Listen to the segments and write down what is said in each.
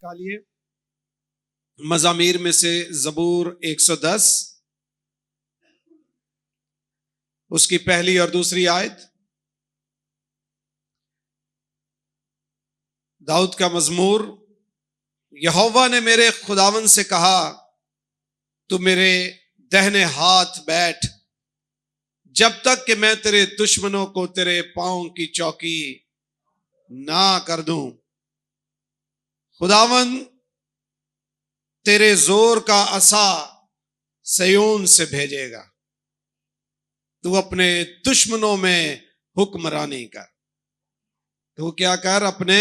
निकालिए मज़ामीर में से ज़बूर 110 उसकी पहली और दूसरी आयत। दाऊद का मज़मूर। यहोवा ने मेरे खुदावन से कहा, तू मेरे दाहिने हाथ बैठ जब तक कि मैं तेरे दुश्मनों को तेरे पांव की चौकी ना कर दूं। खुदावन तेरे जोर का असा सयोन से भेजेगा, तू अपने दुश्मनों में हुक्मरानी कर। तू क्या कर? अपने,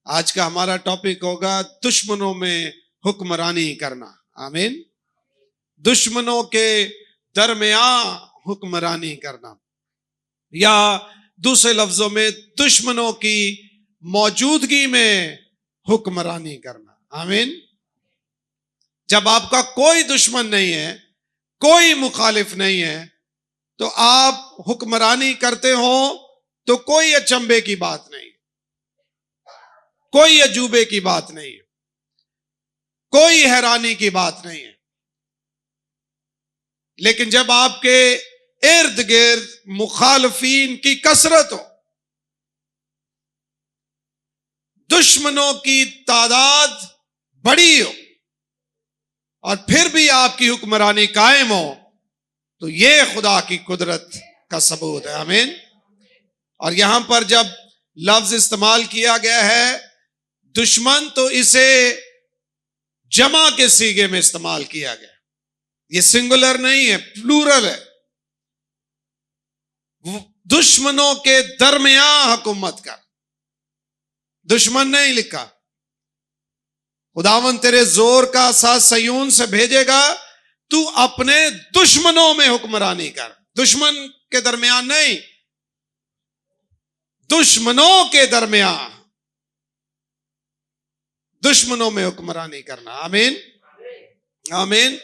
आज का हमारा टॉपिक होगा दुश्मनों में हुक्मरानी करना। आमीन। दुश्मनों के दरमियान हुक्मरानी करना, या दूसरे लफ्जों में दुश्मनों की मौजूदगी में हुक्मरानी करना। आमीन। जब आपका कोई दुश्मन नहीं है, कोई मुखालिफ नहीं है, तो आप हुक्मरानी करते हो तो कोई अचंभे की बात नहीं, कोई अजूबे की बात नहीं, कोई हैरानी की बात नहीं है। लेकिन जब आपके इर्द गिर्द मुखालफीन की कसरत हो, दुश्मनों की तादाद बड़ी हो, और फिर भी आपकी हुक्मरानी कायम हो, तो यह खुदा की कुदरत का सबूत है। आमीन। और यहां पर जब लफ्ज इस्तेमाल किया गया है दुश्मन, तो इसे जमा के सीगे में इस्तेमाल किया गया। ये सिंगुलर नहीं है, प्लूरल है। दुश्मनों के दरमियान हुकूमत कर, दुश्मन नहीं लिखा। खुदावन तेरे जोर का असा सयून से भेजेगा, तू अपने दुश्मनों में हुक्मरानी कर। दुश्मन के दरमियान नहीं, दुश्मनों के दरमियान, दुश्मनों में हुक्मरानी करना। आमीन, आमीन।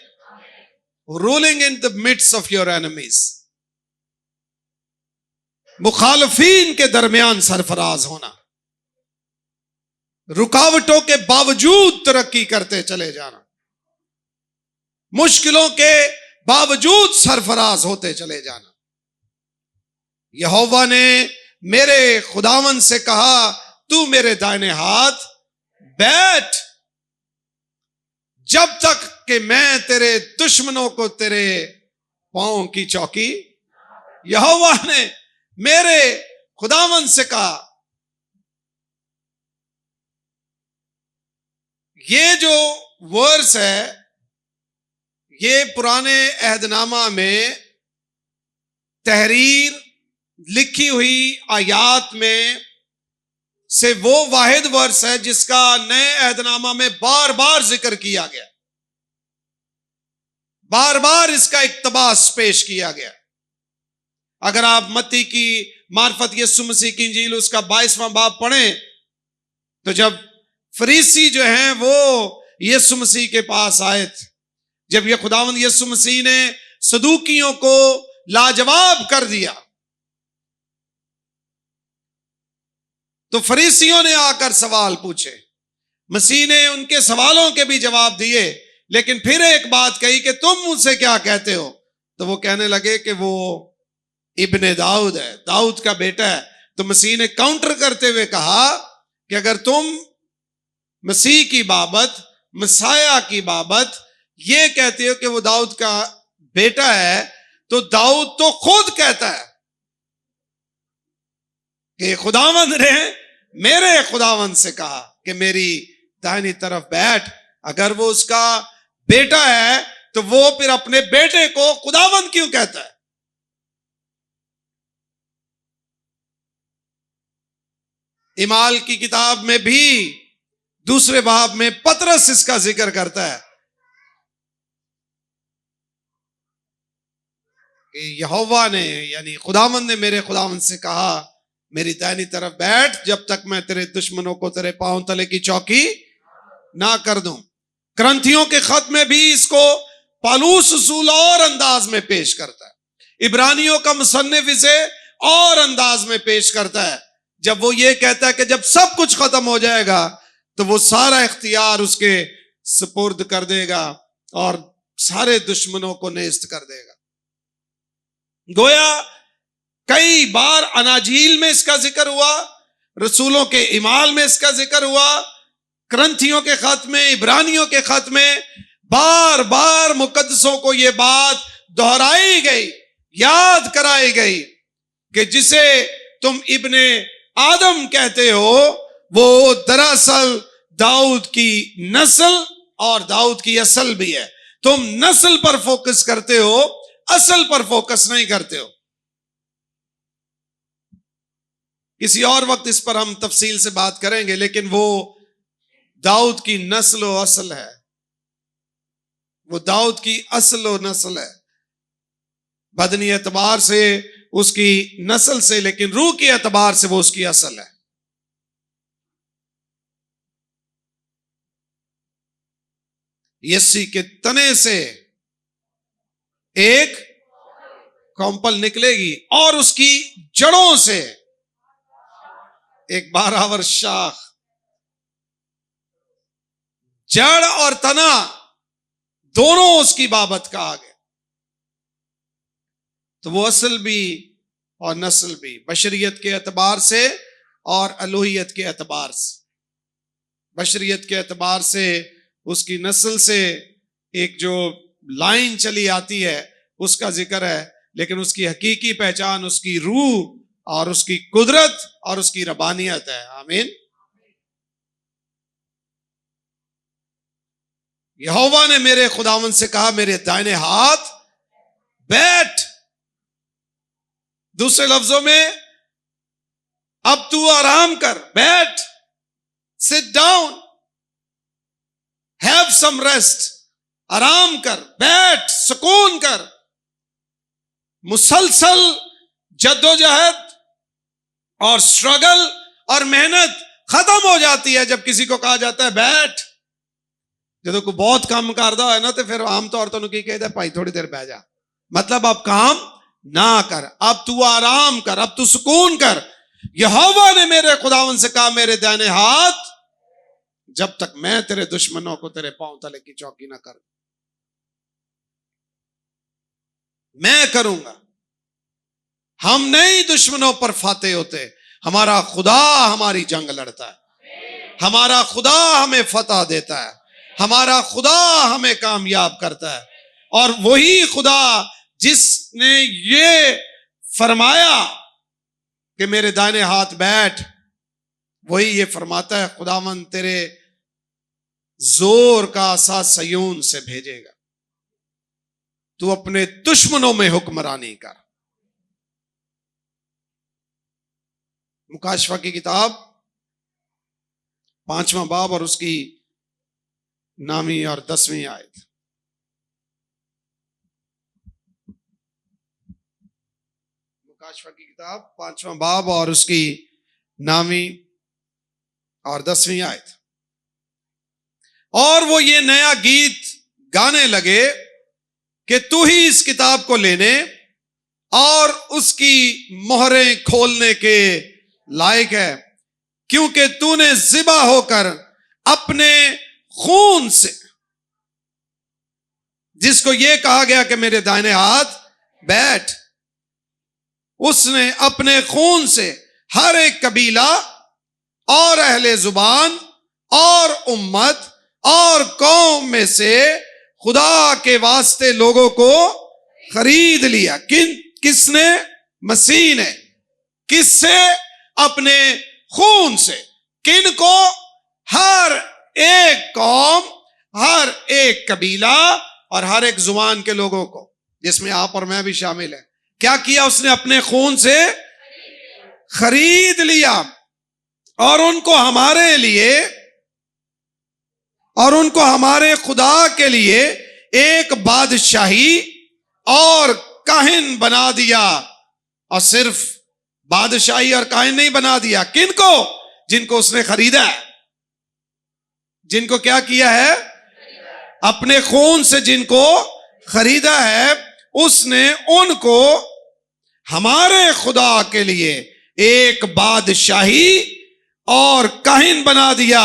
Ruling in the midst of your enemies, मुखालफीन के दरमियान सरफराज होना, रुकावटों के बावजूद तरक्की करते चले जाना, मुश्किलों के बावजूद सरफराज होते चले जाना। यहोवा ने मेरे खुदावन से कहा, तू मेरे दाहिने हाथ बैठ जब तक कि मैं तेरे दुश्मनों को तेरे पांव की चौकी। यहोवा ने मेरे खुदावन से कहा। ये जो वर्स है, ये पुराने अहदनामा में तहरीर लिखी हुई आयात में से वो वाहिद वर्स है जिसका नए अहदनामा में बार बार जिक्र किया गया, बार बार इसका इक्तबास पेश किया गया। अगर आप मत्ती की मार्फत यीशु मसीह की इंजील उसका 22वां बाब पढ़ें, तो जब फरीसी जो हैं वो यीशु मसीह के पास आए थे, जब ये खुदावंद यीशु मसीह ने सदूकियों को लाजवाब कर दिया, तो फरीसियों ने आकर सवाल पूछे। मसीह ने उनके सवालों के भी जवाब दिए, लेकिन फिर एक बात कही कि तुम मुझसे क्या कहते हो? तो वो कहने लगे कि वो इब्ने दाऊद है, दाऊद का बेटा है। तो मसीह ने काउंटर करते हुए कहा कि अगर तुम मसीह की बाबत, मसाया की बाबत ये कहते हो कि वो दाऊद का बेटा है, तो दाऊद तो खुद कहता है कि खुदावंद ने मेरे खुदावंद से कहा कि मेरी दाहिनी तरफ बैठ। अगर वो उसका बेटा है, तो वो फिर अपने बेटे को खुदावंद क्यों कहता है? इमाल की किताब में भी दूसरे बाब में पतरस इसका जिक्र करता है कि यहोवा ने, यानी खुदावंद ने मेरे खुदावंद से कहा, मेरी दाहिनी तरफ बैठ जब तक मैं तेरे दुश्मनों को तेरे पांव तले की चौकी ना कर दूं। ग्रंथियों के खत में भी इसको पालूस उसूल और अंदाज में पेश करता है। इब्रानियों का मुसन्निफ इसे और अंदाज में पेश करता है। जब वो ये कहता है कि जब सब कुछ खत्म हो जाएगा तो वो सारा इख्तियार उसके सुपुर्द कर देगा और सारे दुश्मनों को नेस्त कर देगा। गोया कई बार अनाजील में इसका जिक्र हुआ, रसूलों के इमाल में इसका जिक्र हुआ, क्रंथियों के खत में, इब्रानियों के खत में बार बार मुकद्दसों को यह बात दोहराई गई, याद कराई गई कि जिसे तुम इब्ने आदम कहते हो वो दरअसल दाऊद की नस्ल और दाऊद की असल भी है। तुम नस्ल पर फोकस करते हो, असल पर फोकस नहीं करते हो। किसी और वक्त इस पर हम तफसील से बात करेंगे, लेकिन वो दाऊद की नस्ल व असल है, वो दाऊद की असल व नस्ल है, बदनी एतबार से उसकी नस्ल से, लेकिन रूह के एतबार से वो उसकी असल है। यस्सी के तने से एक कौंपल निकलेगी और उसकी जड़ों से एक 12 वर्ष शाख। जड़ और तना दोनों उसकी बाबत कहा गया। तो वो असल भी और नस्ल भी, बशरियत के एतबार से और अलूहियत के एतबार से। बशरियत के एतबार से उसकी नस्ल से एक जो लाइन चली आती है उसका जिक्र है, लेकिन उसकी हकीकी पहचान उसकी रूह और उसकी कुदरत और उसकी रबानियत है। आमीन। यहोवा ने मेरे खुदावन से कहा, मेरे दाहिने हाथ बैठ। दूसरे लफ्जों में, अब तू आराम कर, बैठ, sit down, have some rest, आराम कर, बैठ, सुकून कर। मुसलसल जद्दोजहद और स्ट्रगल और मेहनत खत्म हो जाती है जब किसी को कहा जाता है बैठ। जो कोई बहुत काम करता है ना, तो फिर आमतौर तो की कहता है भाई थोड़ी देर बह जा, मतलब अब काम ना कर, अब तू आराम कर, अब तू सुकून कर। यहोवा ने मेरे खुदावन से कहा, मेरे दाहिने हाथ, जब तक मैं तेरे दुश्मनों को तेरे पांव तले की चौकी ना करूं, मैं करूंगा। हम नहीं दुश्मनों पर फाते होते, हमारा खुदा हमारी जंग लड़ता है, हमारा खुदा हमें फतह देता है, हमारा खुदा हमें कामयाब करता है। और वही खुदा जिसने ये फरमाया कि मेरे दाहिने हाथ बैठ, वही ये फरमाता है, खुदावन तेरे जोर का आसा सयून से भेजेगा, तू अपने दुश्मनों में हुक्मरानी कर। मुकाशफा की किताब 5वां बाब और उसकी 9वीं और 10वीं आयत। मुकाशफा की किताब 5वां बाब और उसकी 9वीं और 10वीं आयत। और वो ये नया गीत गाने लगे कि तू ही इस किताब को लेने और उसकी मोहरें खोलने के लायक है, क्योंकि तूने ज़िबा होकर अपने खून से, जिसको यह कहा गया कि मेरे दाहिने हाथ बैठ, उसने अपने खून से हर एक कबीला और अहले जुबान और उम्मत और कौम में से खुदा के वास्ते लोगों को खरीद लिया। किसने? मसीह ने। किससे? अपने खून से। किन को? हर एक कौम, हर एक कबीला और हर एक जुबान के लोगों को, जिसमें आप और मैं भी शामिल है। क्या किया उसने? अपने खून से खरीद लिया और उनको हमारे लिए और उनको हमारे खुदा के लिए एक बादशाही और काहिन बना दिया। और सिर्फ बादशाही और काहिन नहीं बना दिया, किनको? जिनको उसने खरीदा है। जिनको क्या किया है? अपने खून से जिनको खरीदा है, उसने उनको हमारे खुदा के लिए एक बादशाही और काहिन बना दिया,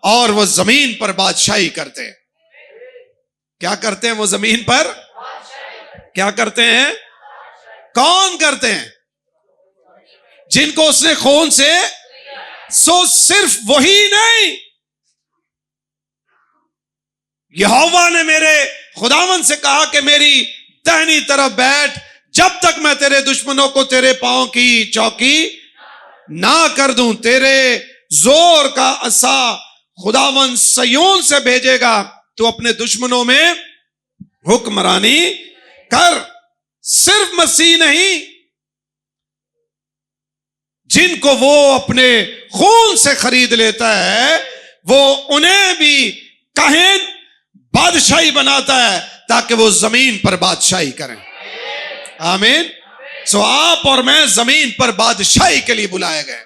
और वो जमीन पर बादशाही करते हैं। क्या करते हैं वो जमीन पर? क्या करते हैं? कौन करते हैं? जिनको उसने खून से, सो सिर्फ वही नहीं, यहोवा ने मेरे खुदावन से कहा कि मेरी दाहिनी तरफ बैठ, जब तक मैं तेरे दुश्मनों को तेरे पांव की चौकी ना कर दूं। तेरे जोर का असा खुदावन सयोन से भेजेगा, तो अपने दुश्मनों में हुक्मरानी कर। सिर्फ मसीह नहीं, जिनको वो अपने खून से खरीद लेता है, वो उन्हें भी काहिन बादशाही बनाता है, ताकि वो जमीन पर बादशाही करें। आमीन। सो आप और मैं जमीन पर बादशाही के लिए बुलाए गए।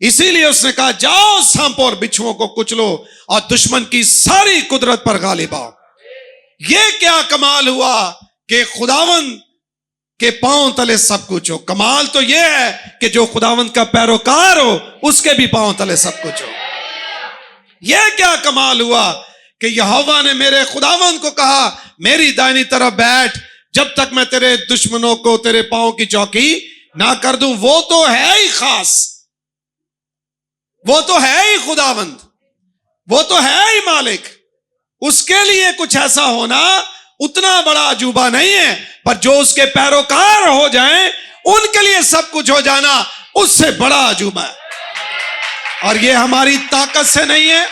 इसीलिए उसने कहा, जाओ सांपों और बिच्छुओं को कुचलो और दुश्मन की सारी कुदरत पर गालिब आओ। ये क्या कमाल हुआ कि खुदावन के पांव तले सब कुछ हो। कमाल तो यह है कि जो खुदावन का पैरोकार हो, उसके भी पांव तले सब कुछ हो। यह क्या कमाल हुआ कि यहोवा ने मेरे खुदावन को कहा, मेरी दाहिनी तरफ बैठ, जब तक मैं तेरे दुश्मनों को तेरे पांव की चौकी ना कर दूं। वो तो है ही खास, वो तो है ही खुदावंद, वो तो है ही मालिक। उसके लिए कुछ ऐसा होना उतना बड़ा अजूबा नहीं है, पर जो उसके पैरोकार हो जाएं, उनके लिए सब कुछ हो जाना उससे बड़ा अजूबा है। और ये हमारी ताकत से नहीं है,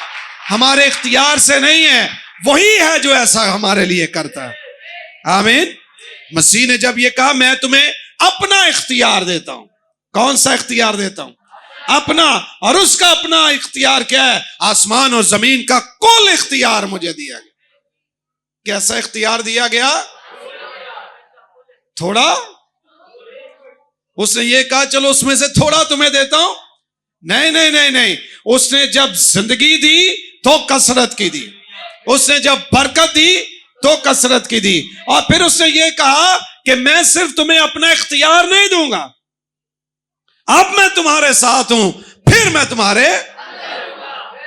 हमारे इख्तियार से नहीं है, वही है जो ऐसा हमारे लिए करता है। आमीन। मसीह ने जब ये कहा, मैं तुम्हें अपना इख्तियार देता हूं। कौन सा इख्तियार देता हूं? अपना। और उसका अपना इख्तियार क्या है? आसमान और जमीन का कुल इख्तियार मुझे दिया गया। कैसा इख्तियार दिया गया? थोड़ा? उसने ये कहा, चलो उसमें से थोड़ा तुम्हें देता हूं? नहीं नहीं नहीं नहीं। उसने जब जिंदगी दी तो कसरत की दी, उसने जब बरकत दी तो कसरत की दी, और फिर उसने ये कहा कि मैं सिर्फ तुम्हें अपना इख्तियार नहीं दूंगा, अब मैं तुम्हारे साथ हूं, फिर मैं तुम्हारे।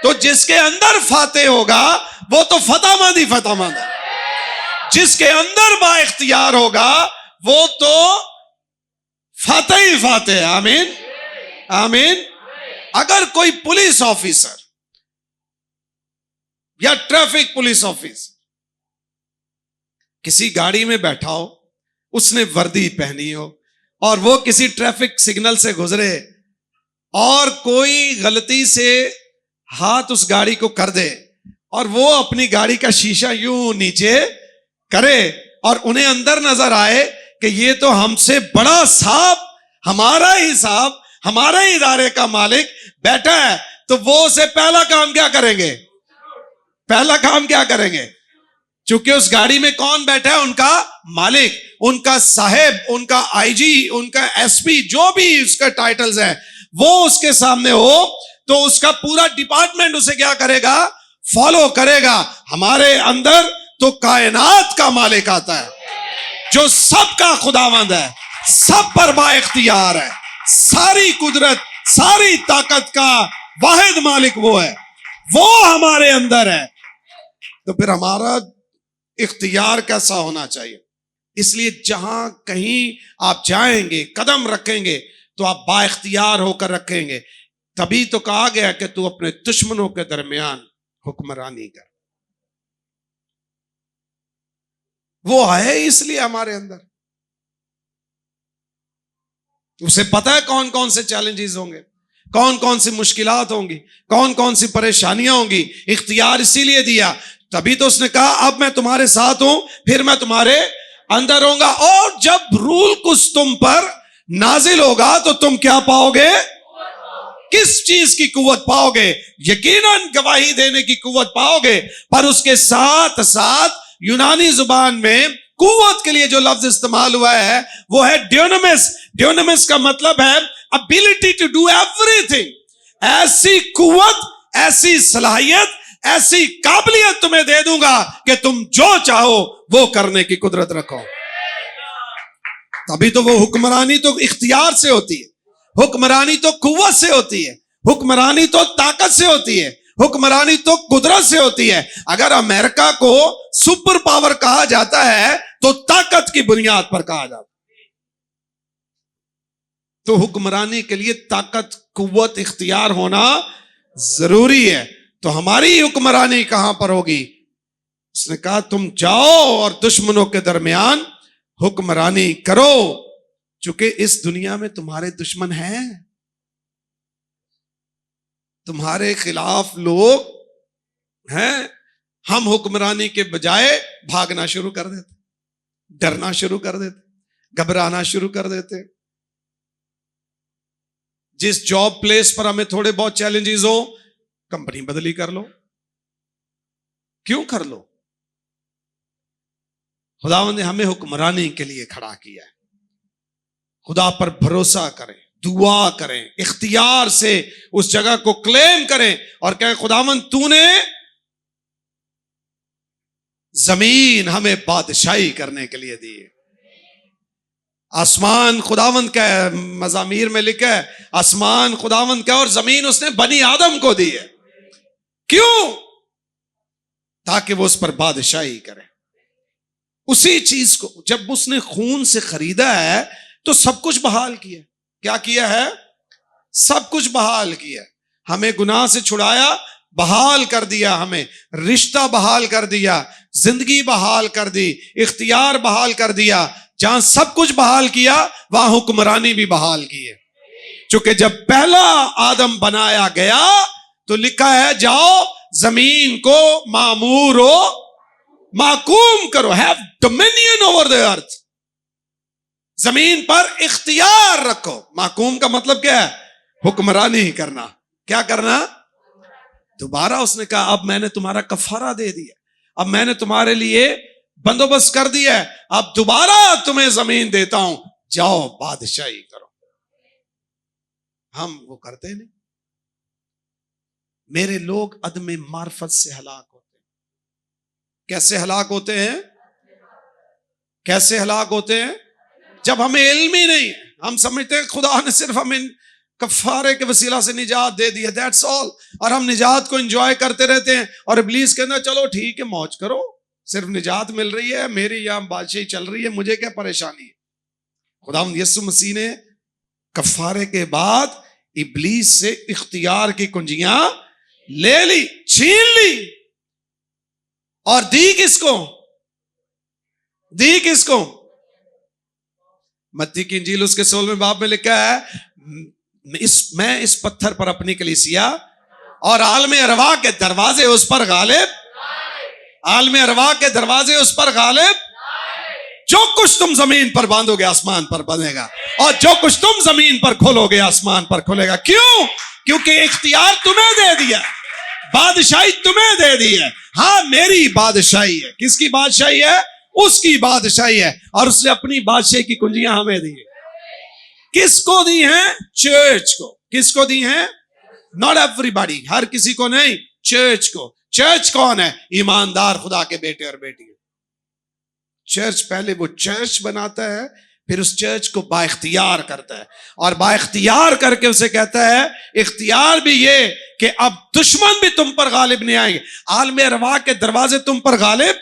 तो जिसके अंदर फाते होगा वो तो फतामंद ही फतामंद है। जिसके अंदर बा इख्तियार होगा वो तो फाते ही फाते है। आमीन आमीन। अगर कोई पुलिस ऑफिसर या ट्रैफिक पुलिस ऑफिसर किसी गाड़ी में बैठा हो, उसने वर्दी पहनी हो, और वो किसी ट्रैफिक सिग्नल से गुजरे और कोई गलती से हाथ उस गाड़ी को कर दे, और वो अपनी गाड़ी का शीशा यूं नीचे करे, और उन्हें अंदर नजर आए कि ये तो हमसे बड़ा साहब, हमारा ही साहब, हमारे ही इदारे का मालिक बैठा है, तो वो उसे पहला काम क्या करेंगे? पहला काम क्या करेंगे? चूंकि उस गाड़ी में कौन बैठा है? उनका मालिक, उनका साहेब, उनका आईजी, उनका एसपी, जो भी उसका टाइटल्स है, वो उसके सामने हो, तो उसका पूरा डिपार्टमेंट उसे क्या करेगा? फॉलो करेगा। हमारे अंदर तो कायनात का मालिक आता है, जो सबका खुदावंद है, सब पर बाइख्तियार है, सारी कुदरत, सारी ताकत का वाहिद मालिक वो है, वो हमारे अंदर है। तो फिर हमारा इख्तियार कैसा होना चाहिए? इसलिए जहां कहीं आप जाएंगे, कदम रखेंगे, तो आप बाइख्तियार होकर रखेंगे। तभी तो कहा गया कि तू अपने दुश्मनों के दरमियान हुक्मरानी कर। वो है इसलिए हमारे अंदर, उसे पता है कौन कौन से चैलेंजेस होंगे, कौन कौन सी मुश्किलात होंगी, कौन कौन सी परेशानियां होंगी। इख्तियार इसीलिए दिया, तभी तो उसने कहा, अब मैं तुम्हारे साथ हूं, फिर मैं तुम्हारे अंदर होऊंगा। और जब रूल कुछ तुम पर नाजिल होगा तो तुम क्या पाओगे? किस चीज की कुव्वत पाओगे? यकीनन गवाही देने की कुव्वत पाओगे, पर उसके साथ साथ यूनानी जुबान में कुव्वत के लिए जो लफ्ज इस्तेमाल हुआ है वो है ड्यूनामिस। ड्यूनामिस का मतलब है एबिलिटी टू डू एवरीथिंग। ऐसी कुव्वत, ऐसी सलाहियत, ऐसी काबिलियत तुम्हें दे दूंगा कि तुम जो चाहो वो करने की कुदरत रखो। तभी तो वो हुक्मरानी तो इख्तियार से होती है, हुक्मरानी तो कुव्वत से होती है, हुक्मरानी तो ताकत से होती है, हुक्मरानी तो कुदरत से होती है। अगर अमेरिका को सुपर पावर कहा जाता है तो ताकत की बुनियाद पर कहा जाता है। तो हुक्मरानी के लिए ताकत, कुव्वत, इख्तियार होना जरूरी है। तो हमारी हुक्मरानी कहां पर होगी? उसने कहा तुम जाओ और दुश्मनों के दरमियान हुक्मरानी करो, चूंकि इस दुनिया में तुम्हारे दुश्मन हैं, तुम्हारे खिलाफ लोग हैं। हम हुक्मरानी के बजाय भागना शुरू कर देते, डरना शुरू कर देते, घबराना शुरू कर देते। जिस जॉब प्लेस पर हमें थोड़े बहुत चैलेंजेस हो, कंपनी बदली कर लो। क्यों कर लो? खुदावंद ने हमें हुक्मरानी के लिए खड़ा किया है। खुदा पर भरोसा करें, दुआ करें, इख्तियार से उस जगह को क्लेम करें और कहें खुदावंद तूने जमीन हमें बादशाही करने के लिए दी है। आसमान खुदावंद का है, मज़ामीर में लिखा है आसमान खुदावंद का और जमीन उसने बनी आदम को दी है। क्यों? ताकि वो उस पर बादशाही करे। उसी चीज को जब उसने खून से खरीदा है तो सब कुछ बहाल किया। क्या किया है? सब कुछ बहाल किया। हमें गुनाह से छुड़ाया, बहाल कर दिया, हमें रिश्ता बहाल कर दिया, जिंदगी बहाल कर दी, इख्तियार बहाल कर दिया। जहां सब कुछ बहाल किया वहां हुक्मरानी भी बहाल की है। चूंकि जब पहला आदम बनाया गया तो लिखा है जाओ जमीन को मामूर हो, माकूम करो, have dominion over the earth. जमीन पर इख्तियार रखो। माकूम का मतलब क्या है? हुक्मरानी करना। क्या करना? दोबारा उसने कहा अब मैंने तुम्हारा कफारा दे दिया, अब मैंने तुम्हारे लिए बंदोबस्त कर दिया है, अब दोबारा तुम्हें जमीन देता हूं, जाओ बादशाही करो। हम वो करते नहीं। मेरे लोग अदम मार्फत से हलाक होते हैं। कैसे हलाक होते हैं? कैसे हलाक होते हैं? जब हमें इल्म ही नहीं है, हम समझते हैं खुदा ने सिर्फ हमें कफारे के वसीला से निजात दे दी है, दैट्स ऑल, और हम निजात को एंजॉय करते रहते हैं। और इब्लीस कहना चलो ठीक है मौज करो, सिर्फ निजात मिल रही है, मेरी यहां बादशाही चल रही है, मुझे क्या परेशानी है। खुदावंद यीशु मसीह ने कफारे के बाद इब्लीस से इख्तियार की कुंजियां ले ली, छीन ली, और दी किसको? दी किसको? मत्ती की इंजील उसके 16वें बाब में लिखा है मैं इस पत्थर पर अपनी कलीसिया और आलम अरवा के दरवाजे उस पर गालिब, आलम अरवा के दरवाजे उस पर गालिब। जो कुछ तुम जमीन पर बांधोगे आसमान पर बंधेगा, और जो कुछ तुम जमीन पर खोलोगे आसमान पर खोलेगा। क्यों? क्योंकि इख्तियार तुम्हें दे दिया, बादशाही तुम्हें दे दी है। हाँ मेरी बादशाही है। किसकी बादशाही है? उसकी बादशाही है, और उसने अपनी बादशाही की कुंजियां हमें दी है। किसको दी हैं? चर्च को। किसको दी हैं? नॉट एवरीबॉडी, हर किसी को नहीं, चर्च को। चर्च कौन है? ईमानदार खुदा के बेटे और बेटियां। चर्च पहले वो चर्च बनाता है, फिर उस चर्च को बाइख्तियार करता है, और बाइख्तियार करके उसे कहता है इख्तियार भी ये कि अब दुश्मन भी तुम पर गालिब नहीं आएंगे, आलम अरवा के दरवाजे तुम पर गालिब,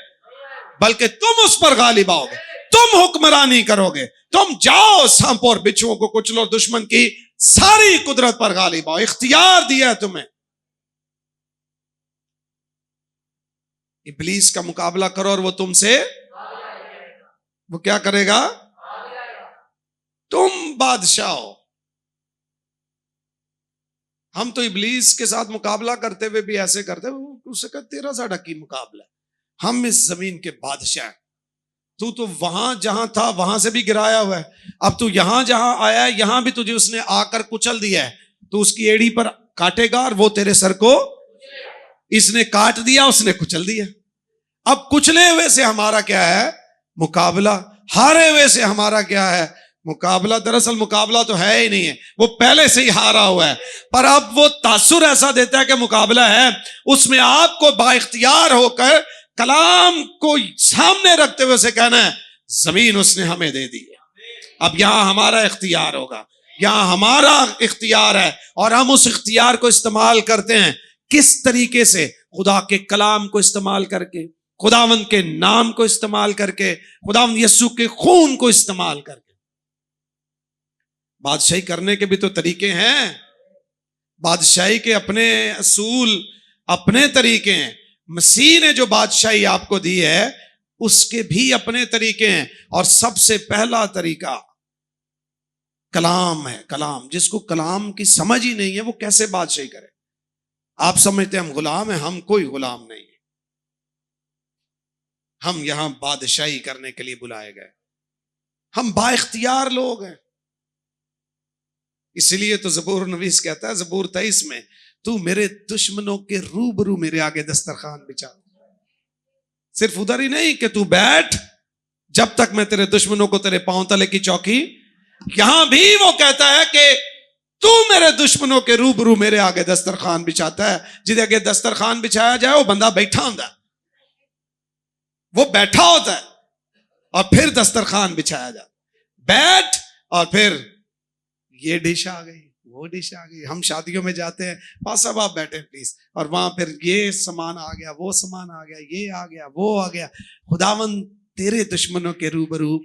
बल्कि तुम उस पर गालिब आओगे, तुम हुक्मरानी करोगे, तुम जाओ सांपों और बिच्छुओं को कुचलो, दुश्मन की सारी कुदरत पर गालिब आओ। इख्तियार दिया है तुम्हें। इब्लीस का मुकाबला करो और वो तुमसे, वो क्या करेगा? तुम बादशाह हो। हम तो इब्लीस के साथ मुकाबला करते हुए भी ऐसे करते, उससे कहते तेरा साडा की मुकाबला, हम इस जमीन के बादशाह हैं। तू तो वहां जहां था वहां से भी गिराया हुआ है, अब तू यहां जहां आया है यहां भी तुझे उसने आकर कुचल दिया है। तो उसकी एड़ी पर काटेगा और वो तेरे सर को, इसने काट दिया, उसने कुचल दिया। अब कुचले हुए से हमारा क्या है? मुकाबला। हारे हुए से हमारा क्या है? मुकाबला। दरअसल मुकाबला तो है ही नहीं है, वो पहले से ही हारा हुआ है, पर अब वो तासुर ऐसा देता है कि मुकाबला है। उसमें आपको बाइख्तियार होकर कलाम को सामने रखते हुए से कहना है जमीन उसने हमें दे दी है, अब यहां हमारा इख्तियार होगा, यहाँ हमारा इख्तियार है और हम उस इख्तियार को इस्तेमाल करते हैं। किस तरीके से? खुदा के कलाम को इस्तेमाल करके, खुदावंद के नाम को इस्तेमाल करके, खुदावंद यीशु के खून को इस्तेमाल करके। बादशाही करने के भी तो तरीके हैं, बादशाही के अपने असूल, अपने तरीके हैं। मसीह ने जो बादशाही आपको दी है उसके भी अपने तरीके हैं, और सबसे पहला तरीका कलाम है। कलाम, जिसको कलाम की समझ ही नहीं है वो कैसे बादशाही करे? आप समझते हैं हम गुलाम हैं, हम कोई गुलाम नहीं है। हम यहां बादशाही करने के लिए बुलाए गए, हम बाइख्तियार लोग हैं। इसलिए तो ज़बूर नवीस कहता है ज़बूर 23 में, तू मेरे दुश्मनों के रूबरू मेरे आगे दस्तरखान बिछा। सिर्फ उधर ही नहीं कि तू बैठ जब तक मैं तेरे दुश्मनों को तेरे पांव तले की चौकी, यहां भी वो कहता है कि तू मेरे दुश्मनों के रूबरू मेरे आगे दस्तरखान बिछाता है। जिसके आगे दस्तरखान बिछाया जाए वो बंदा बैठा होता है, वो बैठा होता है और फिर दस्तरखान बिछाया जाता। बैठ और फिर ये डिश आ गई, वो डिश आ गई। हम शादियों में जाते हैं, पास साहब आप बैठे प्लीज, और वहां फिर ये सामान आ गया, वो सामान आ गया, ये आ गया, वो आ गया। खुदावंद तेरे दुश्मनों के रूबरू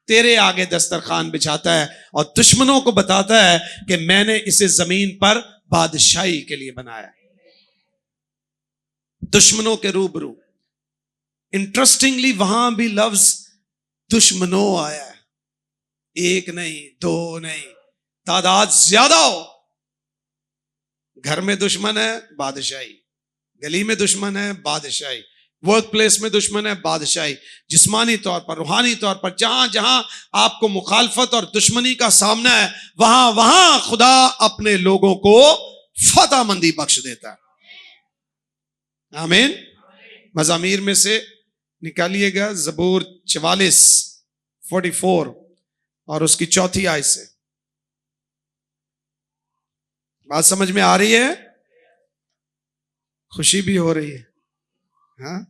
तेरे आगे दस्तरखान बिछाता है और दुश्मनों को बताता है कि मैंने इसे जमीन पर बादशाही के लिए बनाया। दुश्मनों के रूबरू। इंटरेस्टिंगली वहां भी लफ्ज दुश्मनों आया है, एक नहीं, दो नहीं, तादाद ज्यादा हो। घर में दुश्मन है, बादशाही। गली में दुश्मन है, बादशाही। वर्क प्लेस में दुश्मन है, बादशाही। जिस्मानी तौर पर, रूहानी तौर पर, जहां जहां आपको मुखालफत और दुश्मनी का सामना है, वहां वहां खुदा अपने लोगों को फतहमंदी बख्श देता है। आमीन। मज़ामीर में से निकालिएगा ज़बूर 44 और उसकी 4 आयत से। बात समझ में आ रही है? खुशी भी हो रही है? हाँ,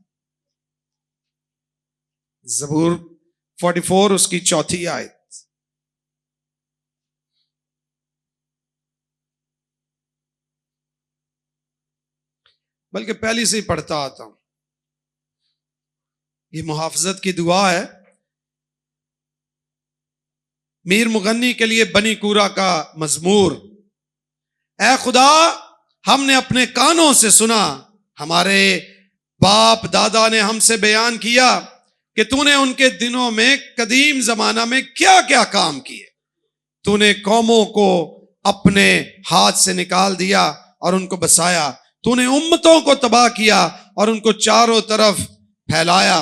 ज़बूर 44 उसकी 4 आयत। बल्कि पहली से ही पढ़ता आता हूं। ये मुहाफ़ज़त की दुआ है मीर मुगन्नी के लिए, बनी कूरा का मजमूर। ऐ खुदा, हमने अपने कानों से सुना, हमारे बाप दादा ने हमसे बयान किया कि तूने उनके दिनों में, कदीम जमाना में क्या क्या काम किए। तूने कौमों को अपने हाथ से निकाल दिया और उनको बसाया। तूने उम्मतों को तबाह किया और उनको चारों तरफ फैलाया,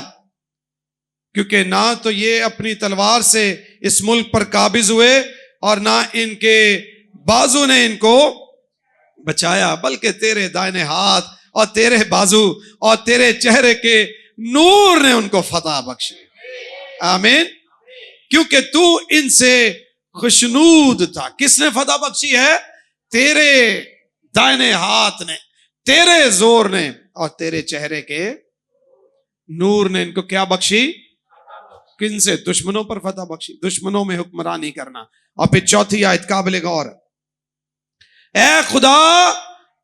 क्योंकि ना तो ये अपनी तलवार से इस मुल्क पर काबिज हुए और ना इनके बाजू ने इनको बचाया, बल्कि तेरे दाहिने हाथ और तेरे बाजू और तेरे चेहरे के नूर ने उनको फतह बख्शी। आमीन। क्योंकि तू इनसे खुशनूद था। किसने फतह बख्शी है? तेरे दाहिने हाथ ने, तेरे जोर ने और तेरे चेहरे के नूर ने इनको क्या बख्शी? किनसे? दुश्मनों पर फतह बख्शी, दुश्मनों में हुक्मरानी करना। और फिर 4 आयत काबिल गौर, ऐ खुदा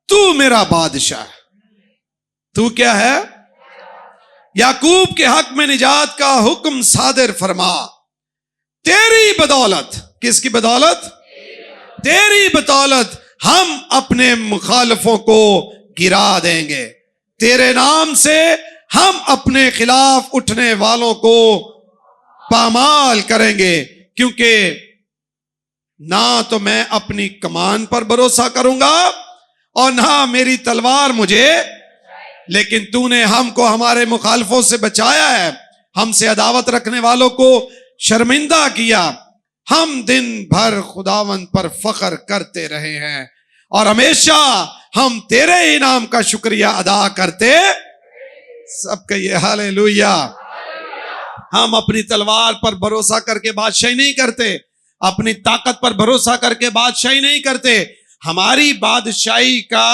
तू मेरा बादशाह। तू क्या है? याकूब के हक में निजात का हुक्म सादिर फरमा। तेरी बदौलत, किसकी बदौलत? तेरी बदौलत हम अपने मुखालफों को गिरा देंगे। तेरे नाम से हम अपने खिलाफ उठने वालों को पामाल करेंगे, क्योंकि ना तो मैं अपनी कमान पर भरोसा करूंगा और ना मेरी तलवार मुझे, लेकिन तूने हमको हमारे मुखालफों से बचाया है, हमसे अदावत रखने वालों को शर्मिंदा किया। हम दिन भर खुदावंद पर फख्र करते रहे हैं और हमेशा हम तेरे इनाम का शुक्रिया अदा करते। सब कहिए हालेलुया। हम अपनी तलवार पर भरोसा करके बादशाही नहीं करते, अपनी ताकत पर भरोसा करके बादशाही नहीं करते। हमारी बादशाही का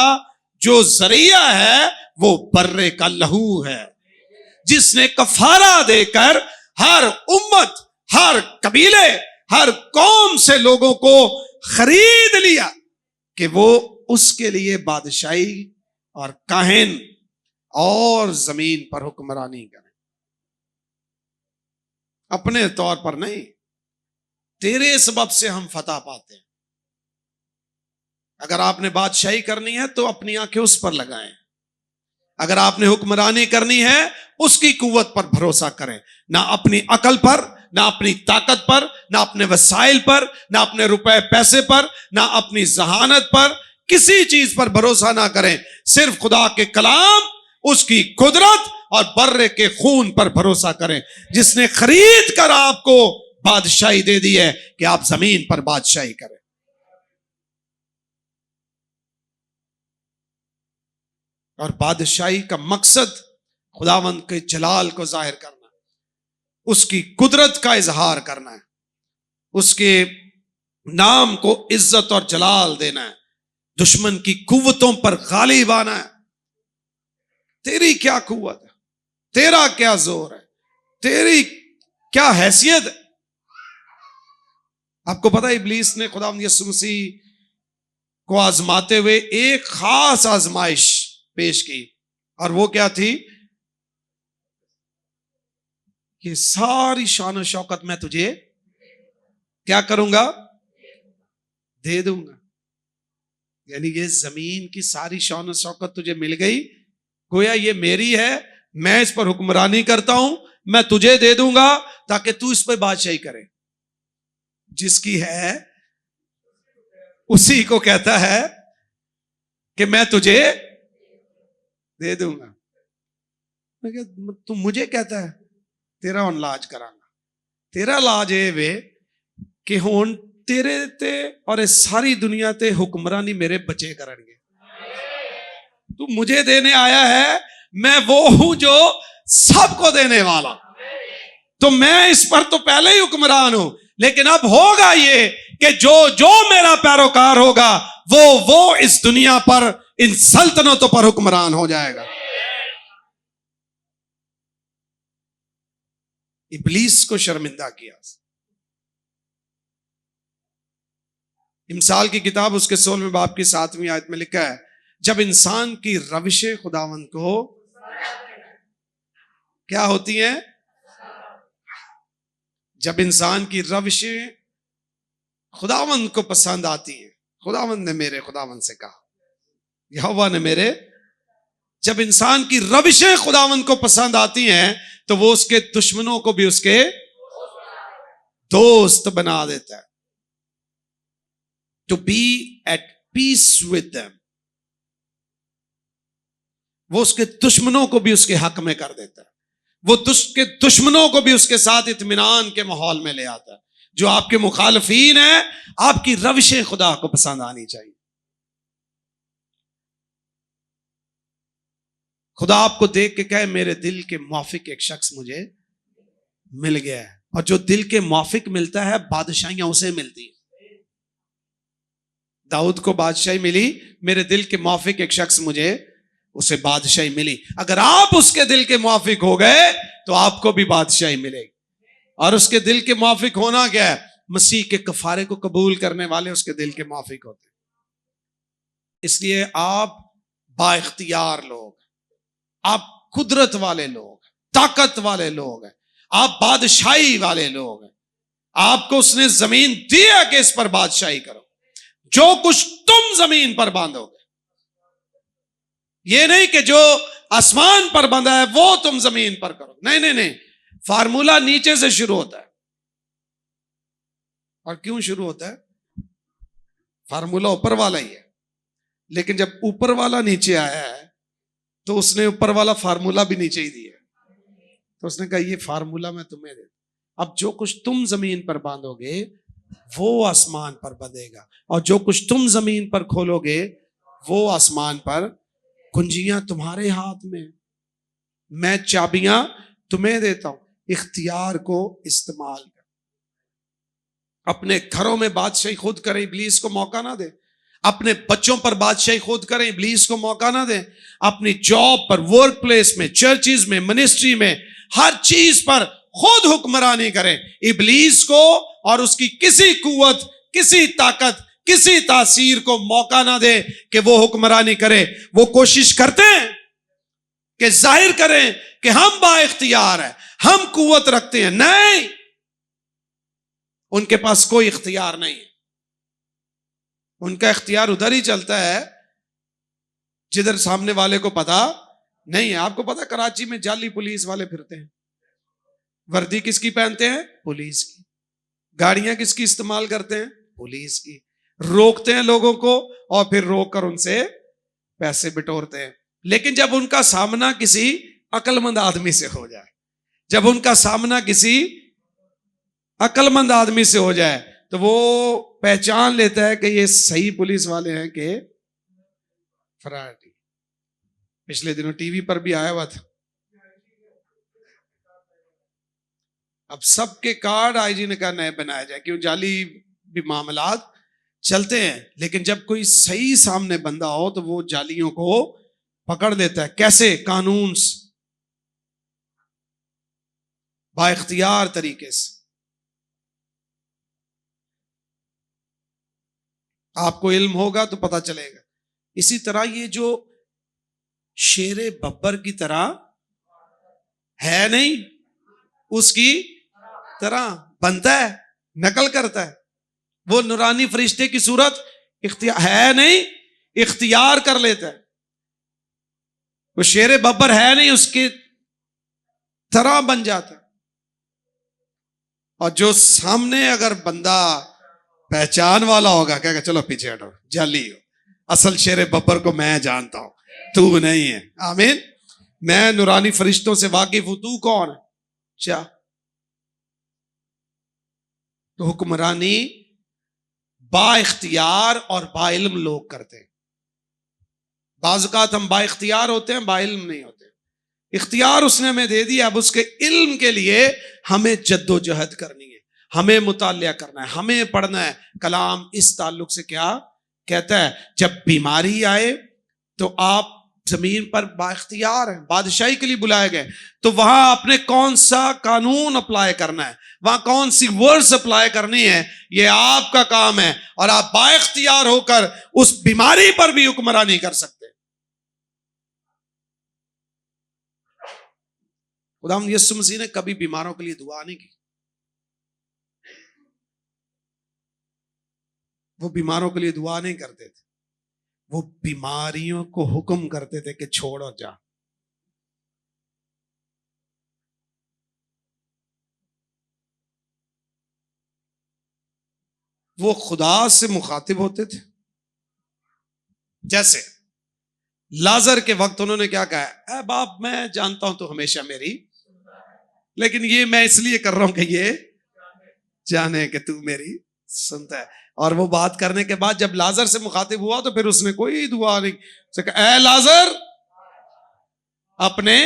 जो जरिया है वो बर्रे का लहू है, जिसने कफारा देकर हर उम्मत, हर कबीले, हर कौम से लोगों को खरीद लिया कि वो उसके लिए बादशाही और काहिन और जमीन पर हुक्मरानी करें। अपने तौर पर नहीं, तेरे सबब से हम फतह पाते हैं। अगर आपने बादशाही करनी है तो अपनी आंखें उस पर लगाएं। अगर आपने हुक्मरानी करनी है उसकी कुव्वत पर भरोसा करें, ना अपनी अकल पर, ना अपनी ताकत पर, ना अपने वसाइल पर, ना अपने रुपए पैसे पर, ना अपनी जहानत पर, किसी चीज पर भरोसा ना करें। सिर्फ खुदा के कलाम, उसकी कुदरत और बर्रे के खून पर भरोसा करें, जिसने खरीद कर आपको बादशाही दे दी है कि आप जमीन पर बादशाही करें। और बादशाही का मकसद खुदावंद के जलाल को जाहिर करना, उसकी कुदरत का इजहार करना है, उसके नाम को इज्जत और जलाल देना है, दुश्मन की कुव्वतों पर गालिब आना है। तेरी क्या कुव्वत है, तेरा क्या जोर है, तेरी क्या हैसियत है? आपको पता है इब्लीस ने खुदावंद यीशु मसीह को आजमाते हुए एक खास आजमाइश पेश की, और वो क्या थी? कि सारी शान और शौकत मैं तुझे क्या करूंगा? दे दूंगा। यानी ये जमीन की सारी शान और शौकत तुझे मिल गई, गोया ये मेरी है, मैं इस पर हुक्मरानी करता हूं, मैं तुझे दे दूंगा ताकि तू इस पर बादशाही करे। जिसकी है उसी को कहता है कि मैं तुझे दे दूंगा। मैं कहता, तू मुझे कहता है तेरा हुण लाज करांगा। तेरा लाज ये वे कि हुण तेरे ते और इस सारी दुनिया ते हुक्मरानी मेरे बच्चे करेंगे। तू मुझे देने आया है, मैं वो हूं जो सबको देने वाला। तो मैं इस पर तो पहले ही हुक्मरान हूं, लेकिन अब होगा ये कि जो जो मेरा पैरोकार होगा वो इस दुनिया पर, इन सल्तनतों पर हुक्मरान हो जाएगा। इब्लीस को शर्मिंदा किया। इमसाल की किताब उसके 16वें बाब की 7वीं आयत में लिखा है, जब इंसान की रविशें खुदावंद को क्या होती हैं? जब इंसान की रविशें खुदावंद को पसंद आती हैं। खुदावंद ने मेरे खुदावंद से कहा, यहोवा ने मेरे, जब इंसान की रविशें खुदावंद को पसंद आती हैं तो वो उसके दुश्मनों को भी उसके दोस्त बना देता है। To be at peace with them, वो उसके दुश्मनों को भी उसके हक में कर देता है। वो उसके दुश्मनों को भी उसके साथ इत्मीनान के माहौल में ले आता है। जो आपके मुखालफीन है, आपकी रविशें खुदा को पसंद आनी चाहिए। खुदा आपको देख के कहे, मेरे दिल के मुआफिक एक शख्स मुझे मिल गया है। और जो दिल के मुआफिक मिलता है, बादशाहियां उसे मिलती हैं। दाऊद को बादशाही मिली, मेरे दिल के मुआफिक एक शख्स मुझे, उसे बादशाही मिली। अगर आप उसके दिल के मुआफिक हो गए तो आपको भी बादशाही मिलेगी। और उसके दिल के मुआफिक होना क्या है? मसीह के कफारे को कबूल करने वाले उसके दिल के मुआफिक होते हैं। इसलिए आप बाइख्तियार लोग, आप कुदरत वाले लोग, ताकत वाले लोग हैं, आप बादशाही वाले लोग हैं। आपको उसने जमीन दी है कि इस पर बादशाही करो। जो कुछ तुम जमीन पर बांधोगे, ये नहीं कि जो आसमान पर बंधा है वो तुम जमीन पर करो। नहीं नहीं नहीं, फार्मूला नीचे से शुरू होता है। और क्यों शुरू होता है? फार्मूला ऊपर वाला ही है, लेकिन जब ऊपर वाला नीचे आया है तो उसने ऊपर वाला फार्मूला भी नीचे ही दिया। तो उसने कहा, ये फार्मूला मैं तुम्हें दे, अब जो कुछ तुम जमीन पर बांधोगे वो आसमान पर बंधेगा, और जो कुछ तुम जमीन पर खोलोगे वो आसमान पर। कुंजियां तुम्हारे हाथ में, मैं चाबियां तुम्हें देता हूं, इख्तियार को इस्तेमाल कर। अपने घरों में बादशाही खुद करें, इब्लीस को मौका ना दे। अपने बच्चों पर बादशाही खुद करें, इब्लीस को मौका ना दें। अपनी जॉब पर, वर्क प्लेस में, चर्चिज में, मिनिस्ट्री में, हर चीज पर खुद हुक्मरानी करें। इब्लीस को और उसकी किसी कुव्वत, किसी ताकत, किसी तासीर को मौका ना दे कि वो हुक्मरानी करे। वो कोशिश करते हैं कि जाहिर करें कि हम बाइख्तियार हैं, हम कुव्वत रखते हैं। नहीं, उनके पास कोई इख्तियार नहीं है। उनका इख्तियार उधर ही चलता है जिधर सामने वाले को पता नहीं है। आपको पता कराची में जाली पुलिस वाले फिरते हैं। वर्दी किसकी पहनते हैं? पुलिस की। गाड़ियां किसकी इस्तेमाल करते हैं? पुलिस की। रोकते हैं लोगों को और फिर रोक कर उनसे पैसे बिटोरते हैं। लेकिन जब उनका सामना किसी अक्लमंद आदमी से हो जाए, जब उनका सामना किसी अक्लमंद आदमी से हो जाए, तो वो पहचान लेता है कि ये सही पुलिस वाले हैं कि फरारी। पिछले दिनों टीवी पर भी आया हुआ था। अब सबके कार्ड आईजी ने कहा नए बनाया जाए, क्यों जाली भी मामलात चलते हैं। लेकिन जब कोई सही सामने बंदा हो तो वो जालियों को पकड़ लेता है। कैसे? कानून से, बाइख्तियार तरीके से। आपको इल्म होगा तो पता चलेगा। इसी तरह ये जो शेरे बब्बर की तरह है नहीं, उसकी तरह बनता है, नकल करता है। वो नूरानी फरिश्ते की सूरत इख्तियार है नहीं, इख्तियार कर लेता है। वो शेरे बब्बर है नहीं, उसकी तरह बन जाता है। और जो सामने अगर बंदा पहचान वाला होगा, कहेगा चलो पीछे हटो, जाली हो, असल शेरे बब्बर को मैं जानता हूं, तू नहीं है। आमीन। मैं नूरानी फरिश्तों से वाकिफ हूं, तू कौन है? क्या? तो हुक्मरानी बाइख्तियार और बाइल्म लोग करते हैं। बाज़ औक़ात हम बाइख्तियार होते हैं, बाइल्म नहीं होते। इख्तियार उसने हमें दे दिया, अब उसके इल्म के लिए हमें जद्दोजहद करनी है, हमें मुतालिया करना है, हमें पढ़ना है। कलाम इस ताल्लुक से क्या कहता है? जब बीमारी आए तो आप जमीन पर बाइख्तियार हैं, बादशाही के लिए बुलाए गए, तो वहां आपने कौन सा कानून अप्लाई करना है, वहां कौन सी वर्ड्स अप्लाई करनी है, ये आपका काम है। और आप बाइख्तियार होकर उस बीमारी पर भी हुक्मरानी कर सकते हैं। खुदावंद यीशु मसीह ने कभी बीमारों के लिए दुआ नहीं की। वो बीमारों के लिए दुआ नहीं करते थे, वो बीमारियों को हुक्म करते थे कि छोड़ और जा। वो खुदा से मुखातिब होते थे। जैसे लाजर के वक्त उन्होंने क्या कहा? ए बाप, मैं जानता हूं तो हमेशा मेरी, लेकिन ये मैं इसलिए कर रहा हूं कि ये जाने कि तू मेरी सुनता है। और वो बात करने के बाद जब लाजर से मुखातिब हुआ तो फिर उसने कोई दुआ नहीं। उसने कहा, ए लाजर, अपने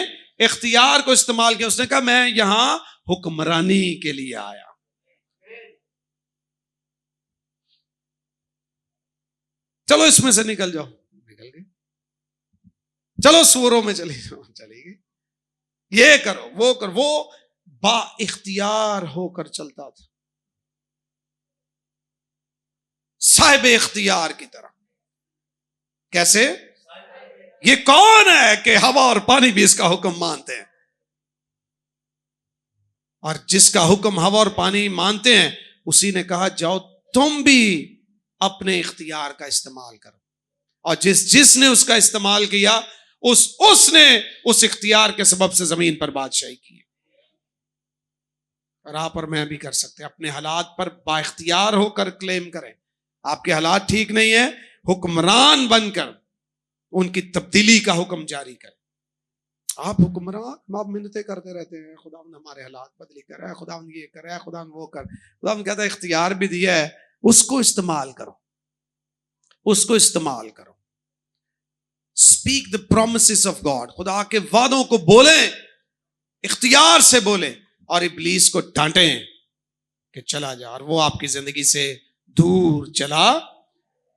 इख्तियार को इस्तेमाल किया। उसने कहा, मैं यहां हुक्मरानी के लिए आया। चलो इसमें से निकल जाओ, निकल गए। चलो सूरों में चली जाओ, चली गई। ये करो, वो करो। वो बा इख्तियार होकर चलता था, साहिब इख्तियार की तरह। कैसे? ये कौन है कि हवा और पानी भी इसका हुक्म मानते हैं? और जिसका हुक्म हवा और पानी मानते हैं, उसी ने कहा जाओ तुम भी अपने इख्तियार का इस्तेमाल करो। और जिसने उसका इस्तेमाल किया, उसने उस इख्तियार के सबब से जमीन पर बादशाही की। और आप और मैं भी कर सकते हैं। अपने हालात पर बाइख्तियार होकर क्लेम करें। आपके हालात ठीक नहीं है, हुक्मरान बनकर उनकी तब्दीली का हुक्म जारी करें। आप हुक्मरान, आप मिन्नतें करते रहते हैं, खुदा ने हमारे हालात बदली कर, खुदा ने ये कर, खुदा ने वो कर। खुदा ने कहता है इख्तियार भी दिया है, उसको इस्तेमाल करो, उसको इस्तेमाल करो। Speak the promises of God. खुदा के वादों को बोले, इख्तियार से बोले, और इब्लीस को डांटें कि चला जा, और वो आपकी जिंदगी से दूर चला।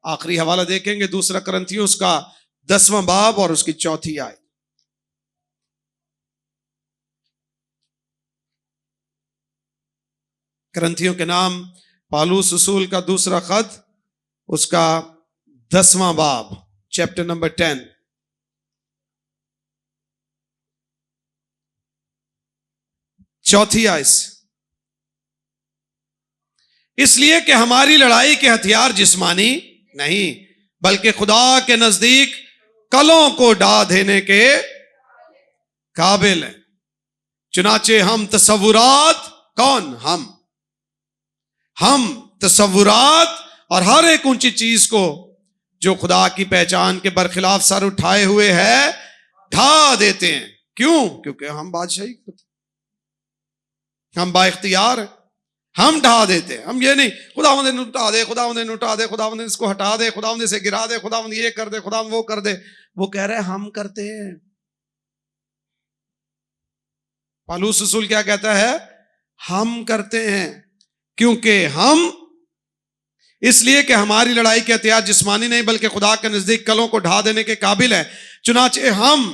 आखिरी हवाला देखेंगे, 2 कुरिन्थियों उसका 10वां बाब और उसकी 4थी आयत। कुरिन्थियों के नाम पालूस रसूल का दूसरा खत उसका 10वां बाब, चैप्टर नंबर 10, चौथी आयत से। इसलिए कि हमारी लड़ाई के हथियार जिस्मानी नहीं बल्कि खुदा के नजदीक कलों को ढा देने के काबिल है। चुनाचे हम तसव्वुरात, कौन? हम तसव्वुरात और हर एक ऊंची चीज को जो खुदा की पहचान के बरखिलाफ सर उठाए हुए है ढा देते हैं। क्यों? क्योंकि हम बादशाही करते, हम बाइख्तियार हैं, हम ढा देते हैं। हम ये नहीं खुदावंद ने उठा दे, खुदावंद ने उठा दे, खुदावंद ने इसको हटा दे, खुदावंद से गिरा दे, खुदावंद ये कर दे, खुदावंद वो कर दे। वो कह रहे हैं हम करते हैं। पौलुस रसूल क्या कहता है? हम करते हैं। क्योंकि हम, इसलिए कि हमारी लड़ाई के हथियार जिस्मानी नहीं बल्कि खुदा के नजदीक कलों को ढा देने के काबिल है। चुनाचे हम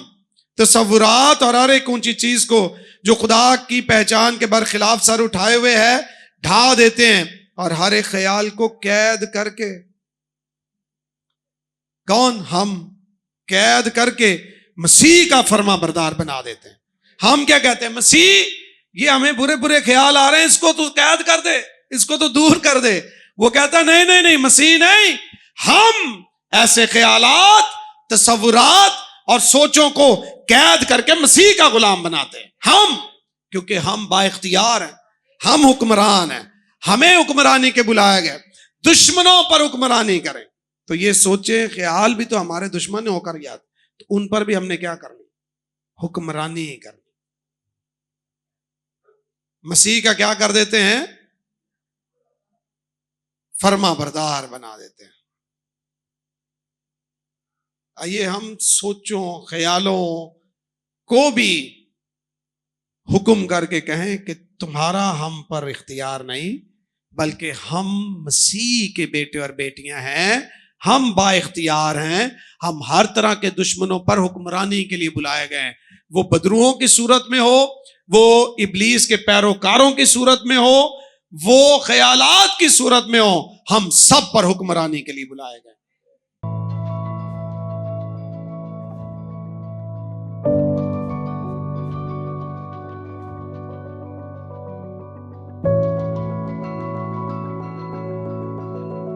तसव्वुरात और हर एक ऊंची चीज को जो खुदा की पहचान के बरखिलाफ सर उठाए हुए है ढा देते हैं और हर एक ख्याल को कैद करके, कौन? हम कैद करके मसीह का फर्मा बरदार बना देते हैं। हम क्या कहते हैं? मसीह ये हमें बुरे बुरे ख्याल आ रहे हैं, इसको तो कैद कर दे, इसको तो दूर कर दे। वो कहता नहीं नहीं नहीं, मसीह नहीं, हम ऐसे ख्यालात, तसव्वुरात और सोचों को कैद करके मसीह का गुलाम बनाते हैं। हम, क्योंकि हम बाइख्तियार हैं, हम हुक्मरान हैं, हमें हुक्मरानी के बुलाया गया। दुश्मनों पर हुक्मरानी करें। तो ये सोचे ख्याल भी तो हमारे दुश्मन होकर गया, तो उन पर भी हमने क्या करनी? हुक्मरानी करनी। मसीह का क्या कर देते हैं? फर्मा बरदार बना देते हैं। आइए हम सोचों ख्यालों को भी हुक्म करके कहें कि तुम्हारा हम पर इख्तियार नहीं बल्कि हम मसीह के बेटे और बेटियां हैं, हम बाइख्तियार हैं। हम हर तरह के दुश्मनों पर हुक्मरानी के लिए बुलाए गए हैं। वो बदरूहों की सूरत में हो, वो इब्लीस के पैरोकारों की सूरत में हो, वो ख्यालात की सूरत में हो, हम सब पर हुक्मरानी के लिए बुलाए गए।